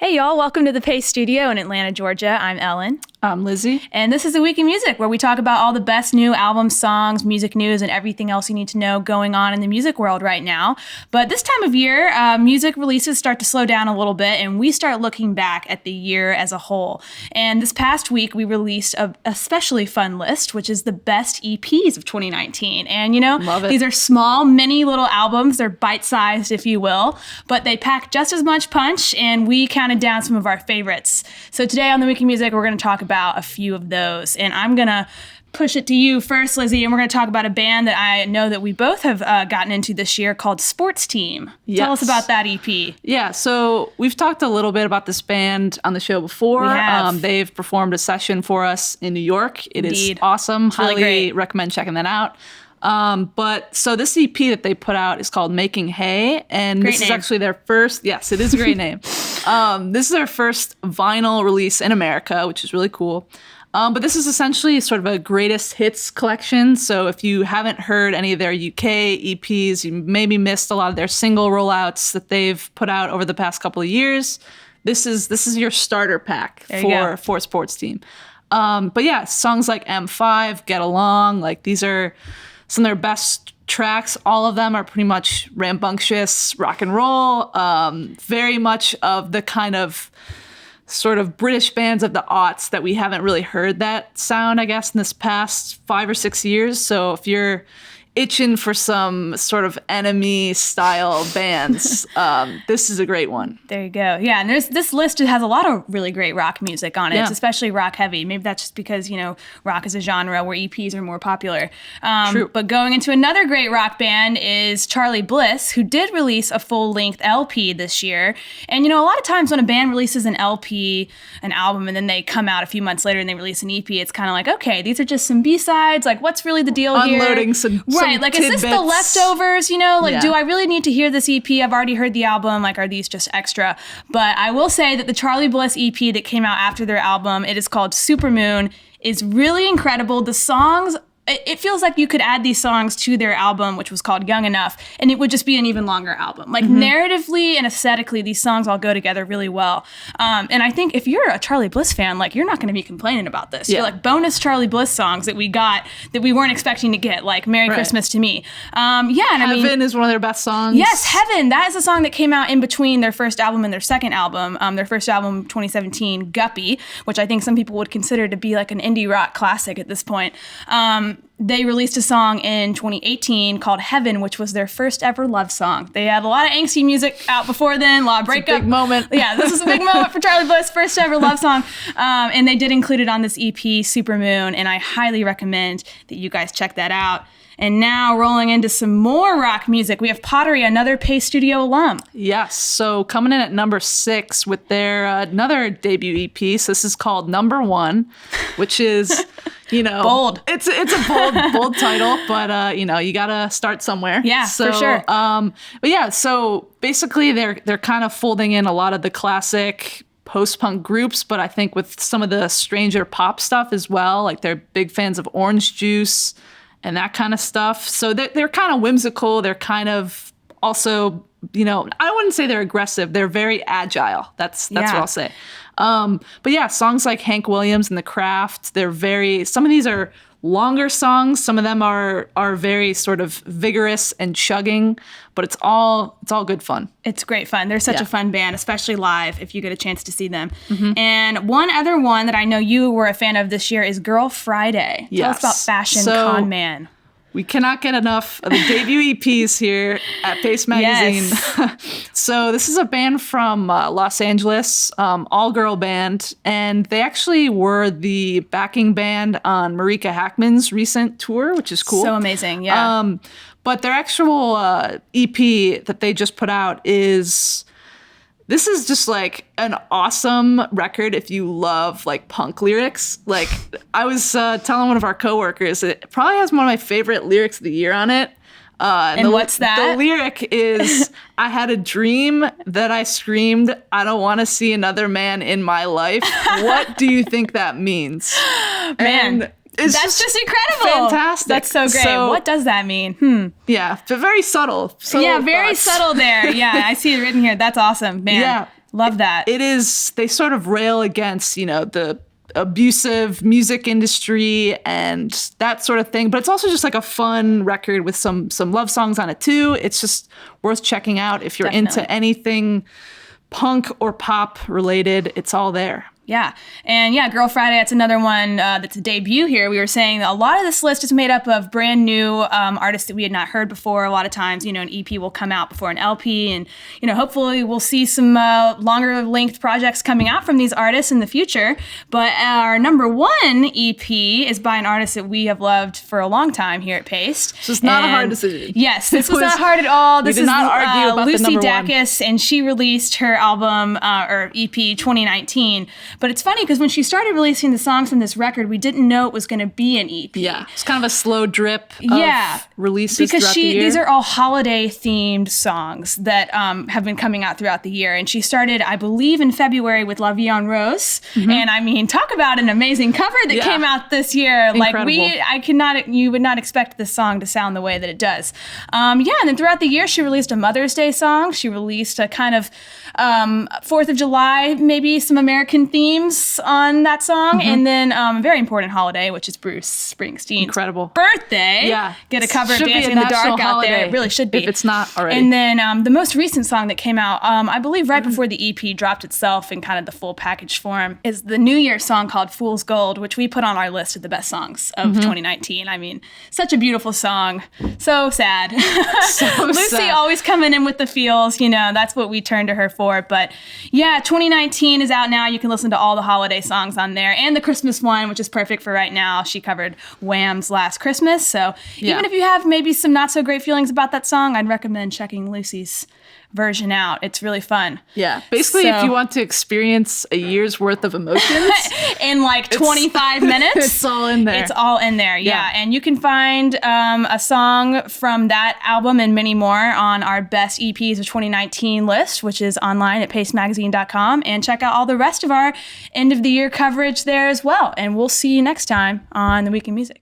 Hey y'all, welcome to the Pace Studio in Atlanta, Georgia. I'm Ellen. I'm Lizzie. And this is A Week in Music, where we talk about all the best new albums, songs, music news, and everything else you need to know going on in the music world right now. But this time of year, music releases start to slow down a little bit, and we start looking back at the year as a whole. And this past week, we released a especially fun list, which is the best EPs of 2019. And Love it. These are small, mini little albums. They're bite-sized, if you will, but they pack just as much punch, and we counted down some of our favorites. So today on The Week in Music, we're going to talk about a few of those. And I'm going to push it to you first, Lizzie, and we're going to talk about a band that I know that we both have gotten into this year called Sports Team. Yes. Tell us about that EP. Yeah, so we've talked a little bit about this band on the show before. We have. They've performed a session for us in New York. It Indeed. is awesome. It's really Highly great. recommend checking that out. But so this EP that they put out is called Making Hay, and Great this name. is actually their first. Yes, it is a great name. This is their first vinyl release in America, which is really cool. But this is essentially sort of a greatest hits collection. So if you haven't heard any of their UK EPs, you maybe missed a lot of their single rollouts that they've put out over the past couple of years. This is your starter pack for Sports Team. But yeah, songs like M5, Get Along, like these are some of their best tracks. All of them are pretty much rambunctious rock and roll, very much of the kind of sort of British bands of the aughts that we haven't really heard that sound, I guess, in this past 5 or 6 years. So if you're itching for some sort of Enemy style bands, this is a great one. There you go. Yeah, and this list has a lot of really great rock music on it. Yeah. It's especially rock heavy. Maybe that's just because, rock is a genre where EPs are more popular. True. But going into another great rock band is Charlie Bliss, who did release a full-length LP this year. And, a lot of times when a band releases an LP, an album, and then they come out a few months later and they release an EP, it's kind of like, okay, these are just some B-sides. Like, what's really the deal here? Unloading some Right, like, tidbits. is this the leftovers, Like, Yeah. do I really need to hear this EP? I've already heard the album. Like, are these just extra? But I will say that the Charlie Bliss EP that came out after their album, it is called Supermoon, is really incredible. The songs, it feels like you could add these songs to their album, which was called Young Enough, and it would just be an even longer album. Like, narratively and aesthetically, these songs all go together really well. And I think if you're a Charlie Bliss fan, like, you're not going to be complaining about this. Yeah. You're like, bonus Charlie Bliss songs that we got that we weren't expecting to get, like Merry Right. Christmas to Me. And Heaven is one of their best songs. Yes, Heaven. That is a song that came out in between their first album and their second album. Their first album, 2017, Guppy, which I think some people would consider to be like an indie rock classic at this point. They released a song in 2018 called Heaven, which was their first ever love song. They had a lot of angsty music out before then, a lot of breakup. Big moment. Yeah, this is a big moment for Charlie Bliss, first ever love song. And they did include it on this EP, Supermoon, and I highly recommend that you guys check that out. And now rolling into some more rock music, we have Pottery, another Pace Studio alum. Yes. So coming in at number 6 with their another debut EP. So this is called Number One, which is, Bold. It's a bold title, but you gotta start somewhere. Yeah, for sure. But yeah, so basically they're kind of folding in a lot of the classic post-punk groups, but I think with some of the stranger pop stuff as well. Like they're big fans of Orange Juice and that kind of stuff. So they're kind of whimsical. They're kind of also, I wouldn't say they're aggressive. They're very agile. That's what I'll say. But yeah, songs like Hank Williams and The Craft, some of these are longer songs. Some of them are very sort of vigorous and chugging, but it's all good fun. It's great fun. They're such Yeah. a fun band, especially live if you get a chance to see them. And one other one that I know you were a fan of this year is Girl Friday. Tell us Yes. about Fashion So- Con Man. We cannot get enough of the debut EPs here at Pace Magazine. Yes. So this is a band from Los Angeles, all-girl band, and they actually were the backing band on Marika Hackman's recent tour, which is cool. So amazing, yeah. But their actual EP that they just put out this is just like an awesome record if you love like punk lyrics. Like I was telling one of our coworkers, it probably has one of my favorite lyrics of the year on it. And what's that? The lyric is, I had a dream that I screamed, I don't want to see another man in my life. What do you think that means? Man, And it's that's just incredible. fantastic. That's so great. So- What does that mean? Yeah, but very subtle. Yeah, very thoughts. subtle there. Yeah, I see it written here. That's awesome, man. Yeah. Love that. It is, they sort of rail against, the abusive music industry and that sort of thing, but it's also just like a fun record with some love songs on it too. It's just worth checking out if you're Definitely. into anything punk or pop related. It's all there. Yeah. And yeah, Girl Friday, that's another one that's a debut here. We were saying that a lot of this list is made up of brand new artists that we had not heard before. A lot of times, an EP will come out before an LP, and, hopefully we'll see some longer length projects coming out from these artists in the future. But our number one EP is by an artist that we have loved for a long time here at Paste. So it's not a hard decision. Yes, this was not hard at all. This we did not argue about Lucy the number Dacus, and she released her album or EP 2019. But it's funny because when she started releasing the songs from this record, we didn't know it was going to be an EP. Yeah, it's kind of a slow drip of releases because throughout the year. These are all holiday-themed songs that have been coming out throughout the year. And she started, I believe, in February with La Vie en Rose. And I mean, talk about an amazing cover that came out this year. Incredible. You would not expect this song to sound the way that it does. And then throughout the year, she released a Mother's Day song. She released a kind of 4th of July, maybe some American themes on that song. And then a very important holiday, which is Bruce Springsteen's incredible birthday. Yeah. Get a cover of Should be Dancing a in the national Dark out there. holiday, It really should be. if it's not already. And then the most recent song that came out, I believe right before the EP dropped itself in kind of the full package form, is the New Year song called Fool's Gold, which we put on our list of the best songs of 2019. I mean, such a beautiful song. So sad. So Lucy sad. always coming in with the feels, that's what we turn to her for. But yeah, 2019 is out now. You can listen to all the holiday songs on there and the Christmas one, which is perfect for right now. She covered Wham's Last Christmas. So even if you have maybe some not so great feelings about that song, I'd recommend checking Lucy's version out. It's really fun. Yeah. Basically, if you want to experience a year's worth of emotions in like 25 minutes, it's all in there. It's all in there. Yeah. And you can find a song from that album and many more on our best EPs of 2019 list, which is online at pastemagazine.com, and check out all the rest of our end of the year coverage there as well. And we'll see you next time on The Week in Music.